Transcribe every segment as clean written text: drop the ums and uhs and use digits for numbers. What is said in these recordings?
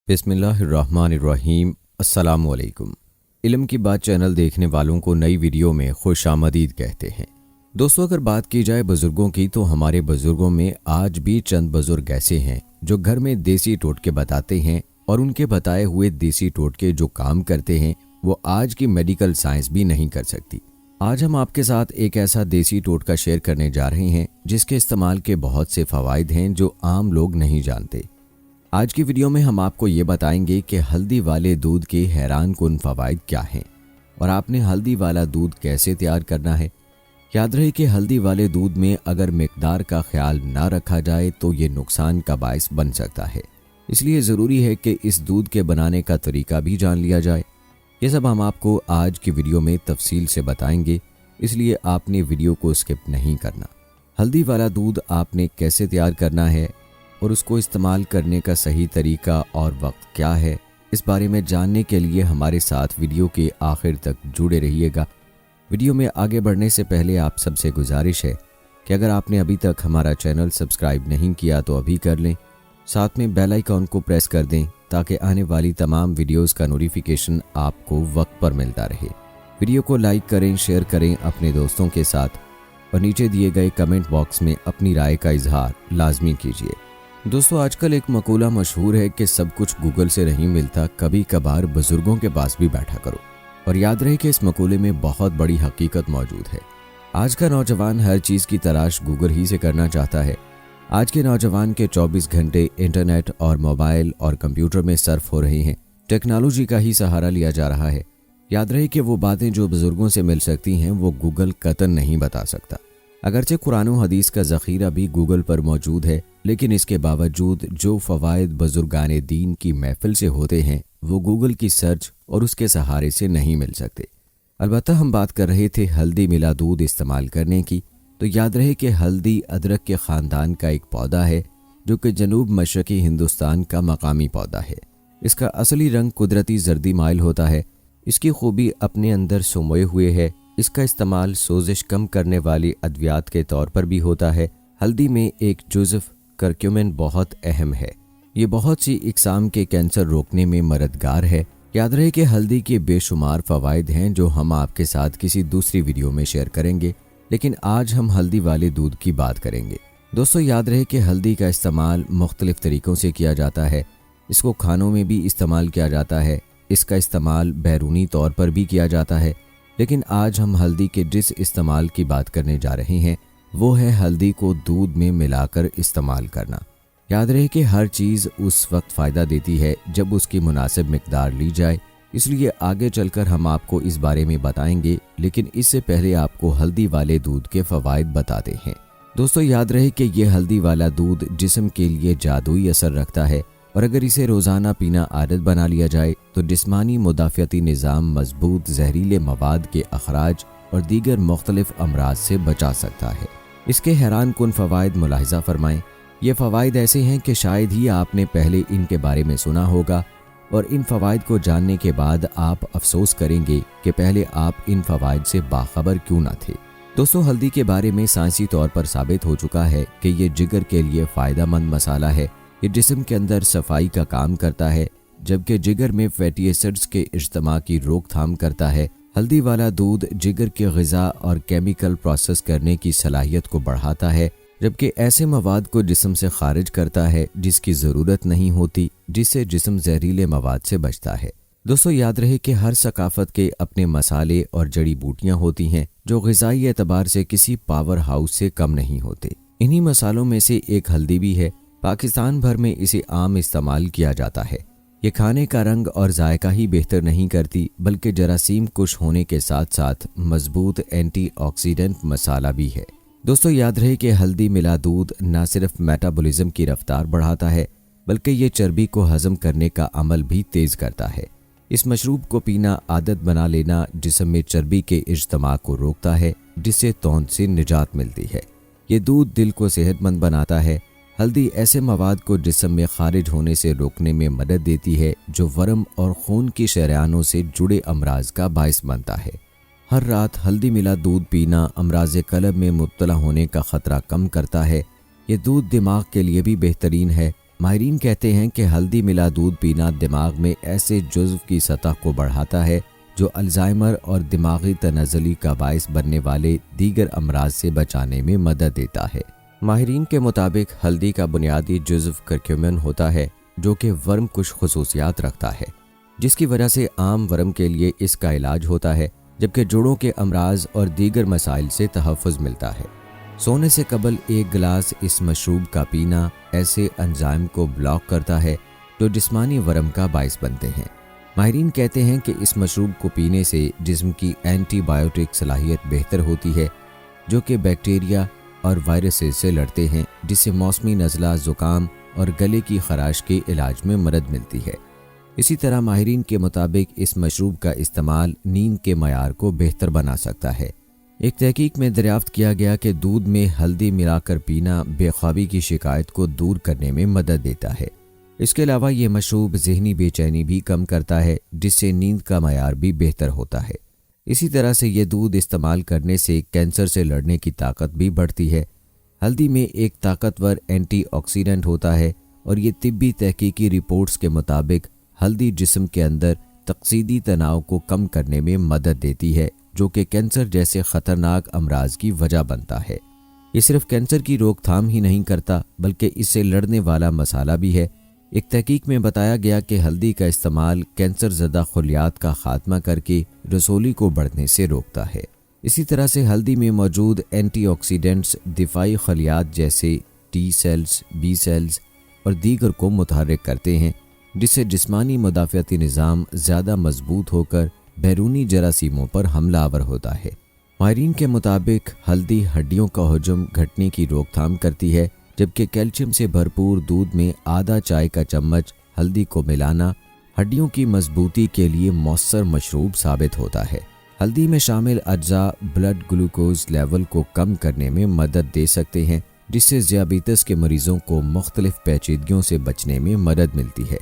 बिस्मिल्लाहिर्रहमानिर्रहीम। अस्सलामु अलैकुम। इल्म की बात चैनल देखने वालों को नई वीडियो में खुश आमदीद कहते हैं। दोस्तों, अगर बात की जाए बुजुर्गों की तो हमारे बुजुर्गों में आज भी चंद बुजुर्ग ऐसे हैं जो घर में देसी टोटके बताते हैं और उनके बताए हुए देसी टोटके जो काम करते हैं वो आज की मेडिकल साइंस भी नहीं कर सकती। आज हम आपके साथ एक ऐसा देसी टोटका शेयर करने जा रहे हैं जिसके इस्तेमाल के बहुत से फ़वाइद हैं जो आम लोग नहीं जानते। आज की वीडियो में हम आपको ये बताएंगे कि हल्दी वाले दूध के हैरान कुन फ़वाइद क्या हैं और आपने हल्दी वाला दूध कैसे तैयार करना है। याद रहे कि हल्दी वाले दूध में अगर मिकदार का ख्याल ना रखा जाए तो ये नुकसान का बायस बन सकता है, इसलिए ज़रूरी है कि इस दूध के बनाने का तरीका भी जान लिया जाए। ये सब हम आपको आज की वीडियो में तफसील से बताएंगे, इसलिए आपने वीडियो को स्किप नहीं करना। हल्दी वाला दूध आपने कैसे तैयार करना है और उसको इस्तेमाल करने का सही तरीका और वक्त क्या है, इस बारे में जानने के लिए हमारे साथ वीडियो के आखिर तक जुड़े रहिएगा। वीडियो में आगे बढ़ने से पहले आप सबसे गुजारिश है कि अगर आपने अभी तक हमारा चैनल सब्सक्राइब नहीं किया तो अभी कर लें, साथ में बेल आइकॉन को प्रेस कर दें ताकि आने वाली तमाम वीडियोस का नोटिफिकेशन आपको वक्त पर मिलता रहे। वीडियो को लाइक करें, शेयर करें अपने दोस्तों के साथ और नीचे दिए गए कमेंट बॉक्स में अपनी राय का इजहार लाजमी कीजिए। दोस्तों, आजकल एक मकूला मशहूर है कि सब कुछ गूगल से नहीं मिलता, कभी कभार बुजुर्गों के पास भी बैठा करो। और याद रहे कि इस मकूले में बहुत बड़ी हकीकत मौजूद है। आज का नौजवान हर चीज़ की तलाश गूगल ही से करना चाहता है। आज के नौजवान के 24 घंटे इंटरनेट और मोबाइल और कंप्यूटर में सर्फ हो रहे हैं। टेक्नोलॉजी का ही सहारा लिया जा रहा है। याद रहे कि वो बातें जो बुजुर्गों से मिल सकती हैं वो गूगल कतन नहीं बता सकता। अगरचे कुरान और हदीस का ज़ख़ीरा भी गूगल पर मौजूद है, लेकिन इसके बावजूद जो फ़वाइद बुजुर्गान दीन की महफिल से होते हैं वो गूगल की सर्च और उसके सहारे से नहीं मिल सकते। अलबत्ता हम बात कर रहे थे हल्दी मिला दूध इस्तेमाल करने की, तो याद रहे कि हल्दी अदरक के ख़ानदान का एक पौधा है जो कि जनूब मशरक़ी हिंदुस्तान का मकामी पौधा है। इसका असली रंग कुदरती जर्दी माइल होता है। इसकी खूबी अपने अंदर सोए हुए है। इसका इस्तेमाल सोजिश कम करने वाली अद्वियात के तौर पर भी होता है। हल्दी में एक जुज़्फ़ करक्यूमिन बहुत अहम है। ये बहुत सी इक़साम के कैंसर रोकने में मददगार है। याद रहे कि हल्दी के बेशुमार फ़वाइद हैं जो हम आपके साथ किसी दूसरी वीडियो में शेयर करेंगे, लेकिन आज हम हल्दी वाले दूध की बात करेंगे। दोस्तों, याद रहे कि हल्दी का इस्तेमाल मुख्तलिफ़ तरीक़ों से किया जाता है। इसको खानों में भी इस्तेमाल किया जाता है, इसका इस्तेमाल बैरूनी तौर पर भी किया जाता है, लेकिन आज हम हल्दी के जिस इस्तेमाल की बात करने जा रहे हैं वो है हल्दी को दूध में मिलाकर इस्तेमाल करना। याद रहे कि हर चीज़ उस वक्त फ़ायदा देती है जब उसकी मुनासिब मिकदार ली जाए, इसलिए आगे चलकर हम आपको इस बारे में बताएंगे, लेकिन इससे पहले आपको हल्दी वाले दूध के फ़वाइद बताते हैं। दोस्तों, याद रहे कि यह हल्दी वाला दूध जिस्म के लिए जादुई असर रखता है और अगर इसे रोज़ाना पीना आदत बना लिया जाए तो जिस्मानी मुदाफ़ियाती निज़ाम मजबूत, जहरीले मवाद के अखराज और दीगर मुख्तलिफ अमराज से बचा सकता है। इसके हैरान कुन फ़वाइद मुलाहिज़ा फरमाएं। ये फ़वाइद ऐसे हैं कि शायद ही आपने पहले इनके बारे में सुना होगा और इन फ़वाइद को जानने के बाद आप अफसोस करेंगे कि पहले आप इन फ़वाइद से बाखबर क्यों ना थे। दोस्तों, हल्दी के बारे में साइंसी तौर पर साबित हो चुका है कि ये जिगर के लिए फ़ायदेमंद मसाला है। ये जिस्म के अंदर सफाई का काम करता है, जबकि जिगर में फैटी एसिड्स के इज्तिमा की रोकथाम करता है। हल्दी वाला दूध जिगर के ग़िज़ा और केमिकल प्रोसेस करने की सलाहियत को बढ़ाता है, जबकि ऐसे मवाद को जिस्म से खारिज करता है जिसकी ज़रूरत नहीं होती, जिससे जिस्म जहरीले मवाद से बचता है। दोस्तों, याद रहे कि हर सकाफ़त के अपने मसाले और जड़ी बूटियाँ होती हैं जो ग़िज़ाई एतबार से किसी पावर हाउस से कम नहीं होते। इन्हीं मसालों में से एक हल्दी भी है। पाकिस्तान भर में इसे आम इस्तेमाल किया जाता है। ये खाने का रंग और जायका ही बेहतर नहीं करती, बल्कि जरासीम कुश होने के साथ साथ मजबूत एंटीऑक्सीडेंट मसाला भी है। दोस्तों, याद रहे कि हल्दी मिला दूध न सिर्फ मेटाबॉलिज्म की रफ्तार बढ़ाता है, बल्कि ये चर्बी को हजम करने का अमल भी तेज़ करता है। इस मशरूब को पीना आदत बना लेना जिस्म में चर्बी के इज्तिमा को रोकता है, जिससे तौंद से निजात मिलती है। ये दूध दिल को सेहतमंद बनाता है। हल्दी ऐसे मवाद को जिस्म में खारिज होने से रोकने में मदद देती है जो वर्म और खून की शरेयानों से जुड़े अमराज का बायस बनता है। ہر رات ہلدی ملا دودھ پینا امراض قلب میں مبتلا ہونے کا خطرہ کم کرتا ہے۔ یہ دودھ دماغ کے لیے بھی بہترین ہے۔ ماہرین کہتے ہیں کہ ہلدی ملا دودھ پینا دماغ میں ایسے جزو کی سطح کو بڑھاتا ہے جو الزائمر اور دماغی تنزلی کا باعث بننے والے دیگر امراض سے بچانے میں مدد دیتا ہے۔ ماہرین کے مطابق ہلدی کا بنیادی جزو کرکیومن ہوتا ہے جو کہ ورم کش خصوصیات رکھتا ہے، جس کی وجہ سے عام ورم کے لیے اس کا علاج ہوتا ہے، جبکہ جوڑوں کے امراض اور دیگر مسائل سے تحفظ ملتا ہے۔ سونے سے قبل ایک گلاس اس مشروب کا پینا ایسے انزائم کو بلاک کرتا ہے جو جسمانی ورم کا باعث بنتے ہیں۔ ماہرین کہتے ہیں کہ اس مشروب کو پینے سے جسم کی اینٹی بائیوٹک صلاحیت بہتر ہوتی ہے جو کہ بیکٹیریا اور وائرسز سے لڑتے ہیں، جس سے موسمی نزلہ، زکام اور گلے کی خراش کے علاج میں مدد ملتی ہے۔ اسی طرح ماہرین کے مطابق اس مشروب کا استعمال نیند کے معیار کو بہتر بنا سکتا ہے۔ ایک تحقیق میں دریافت کیا گیا کہ دودھ میں ہلدی ملا کر پینا بے خوابی کی شکایت کو دور کرنے میں مدد دیتا ہے۔ اس کے علاوہ یہ مشروب ذہنی بے چینی بھی کم کرتا ہے، جس سے نیند کا معیار بھی بہتر ہوتا ہے۔ اسی طرح سے یہ دودھ استعمال کرنے سے کینسر سے لڑنے کی طاقت بھی بڑھتی ہے۔ ہلدی میں ایک طاقتور اینٹی آکسیڈنٹ ہوتا ہے اور یہ طبی تحقیقی رپورٹس کے مطابق ہلدی جسم کے اندر تقسیدی تناؤ کو کم کرنے میں مدد دیتی ہے، جو کہ کینسر جیسے خطرناک امراض کی وجہ بنتا ہے۔ یہ صرف کینسر کی روک تھام ہی نہیں کرتا بلکہ اس سے لڑنے والا مسئلہ بھی ہے۔ ایک تحقیق میں بتایا گیا کہ ہلدی کا استعمال کینسر زدہ خلیات کا خاتمہ کر کے رسولی کو بڑھنے سے روکتا ہے۔ اسی طرح سے ہلدی میں موجود اینٹی آکسیڈنٹس دفاعی خلیات جیسے ٹی سیلز، بی سیلز اور دیگر کو متحرک کرتے ہیں، جس سے جسمانی مدافعتی نظام زیادہ مضبوط ہو کر بیرونی جراثیموں پر حملہ آور ہوتا ہے۔ ماہرین کے مطابق ہلدی ہڈیوں کا حجم گھٹنے کی روک تھام کرتی ہے، جبکہ کیلشیم سے بھرپور دودھ میں آدھا چائے کا چمچ ہلدی کو ملانا ہڈیوں کی مضبوطی کے لیے مؤثر مشروب ثابت ہوتا ہے۔ ہلدی میں شامل اجزاء بلڈ گلوکوز لیول کو کم کرنے میں مدد دے سکتے ہیں، جس سے ذیابیطس کے مریضوں کو مختلف پیچیدگیوں سے بچنے میں مدد ملتی ہے۔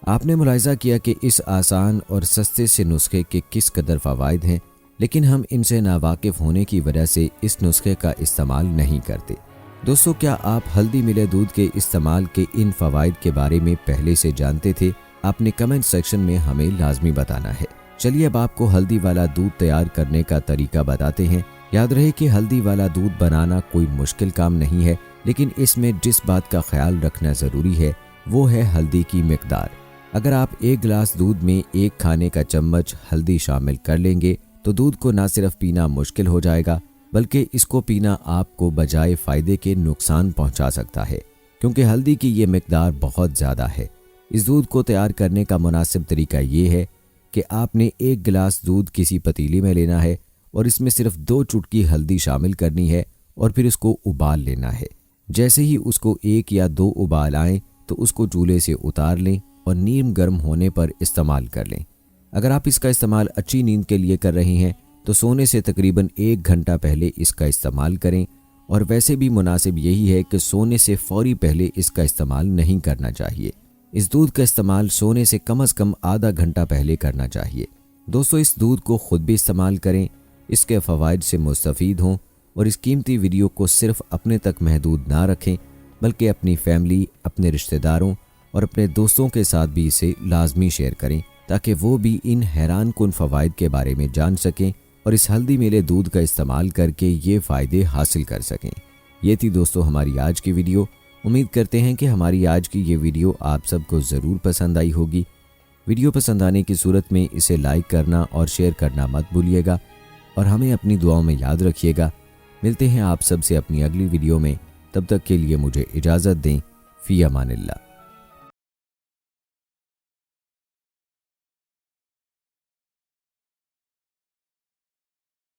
آپ نے ملاحظہ کیا کہ اس آسان اور سستے سے نسخے کے کس قدر فوائد ہیں، لیکن ہم ان سے ناواقف ہونے کی وجہ سے اس نسخے کا استعمال نہیں کرتے۔ دوستو، کیا آپ ہلدی ملے دودھ کے استعمال کے ان فوائد کے بارے میں پہلے سے جانتے تھے؟ آپ نے کمنٹ سیکشن میں ہمیں لازمی بتانا ہے۔ چلیے اب آپ کو ہلدی والا دودھ تیار کرنے کا طریقہ بتاتے ہیں۔ یاد رہے کہ ہلدی والا دودھ بنانا کوئی مشکل کام نہیں ہے، لیکن اس میں جس بات کا خیال رکھنا ضروری ہے وہ ہے ہلدی کی مقدار۔ اگر آپ ایک گلاس دودھ میں ایک کھانے کا چمچ ہلدی شامل کر لیں گے تو دودھ کو نہ صرف پینا مشکل ہو جائے گا بلکہ اس کو پینا آپ کو بجائے فائدے کے نقصان پہنچا سکتا ہے، کیونکہ ہلدی کی یہ مقدار بہت زیادہ ہے۔ اس دودھ کو تیار کرنے کا مناسب طریقہ یہ ہے کہ آپ نے ایک گلاس دودھ کسی پتیلی میں لینا ہے اور اس میں صرف 2 چٹکی ہلدی شامل کرنی ہے اور پھر اس کو ابال لینا ہے۔ جیسے ہی اس کو 1 یا 2 ابال آئیں تو اس کو چولہے سے اتار لیں اور نیم گرم ہونے پر استعمال کر لیں۔ اگر آپ اس کا استعمال اچھی نیند کے لیے کر رہے ہیں تو سونے سے تقریباً 1 گھنٹہ پہلے اس کا استعمال کریں، اور ویسے بھی مناسب یہی ہے کہ سونے سے فوری پہلے اس کا استعمال نہیں کرنا چاہیے۔ اس دودھ کا استعمال سونے سے کم از کم آدھا گھنٹہ پہلے کرنا چاہیے۔ دوستو، اس دودھ کو خود بھی استعمال کریں، اس کے فوائد سے مستفید ہوں، اور اس قیمتی ویڈیو کو صرف اپنے تک محدود نہ رکھیں بلکہ اپنی فیملی، اپنے رشتہ داروں اور اپنے دوستوں کے ساتھ بھی اسے لازمی شیئر کریں تاکہ وہ بھی ان حیران کن فوائد کے بارے میں جان سکیں اور اس ہلدی ملے دودھ کا استعمال کر کے یہ فائدے حاصل کر سکیں۔ یہ تھی دوستو ہماری آج کی ویڈیو۔ امید کرتے ہیں کہ ہماری آج کی یہ ویڈیو آپ سب کو ضرور پسند آئی ہوگی۔ ویڈیو پسند آنے کی صورت میں اسے لائک کرنا اور شیئر کرنا مت بھولیے گا، اور ہمیں اپنی دعاؤں میں یاد رکھیے گا۔ ملتے ہیں آپ سب سے اپنی اگلی ویڈیو میں، تب تک کے لیے مجھے اجازت دیں۔ فی امان اللہ۔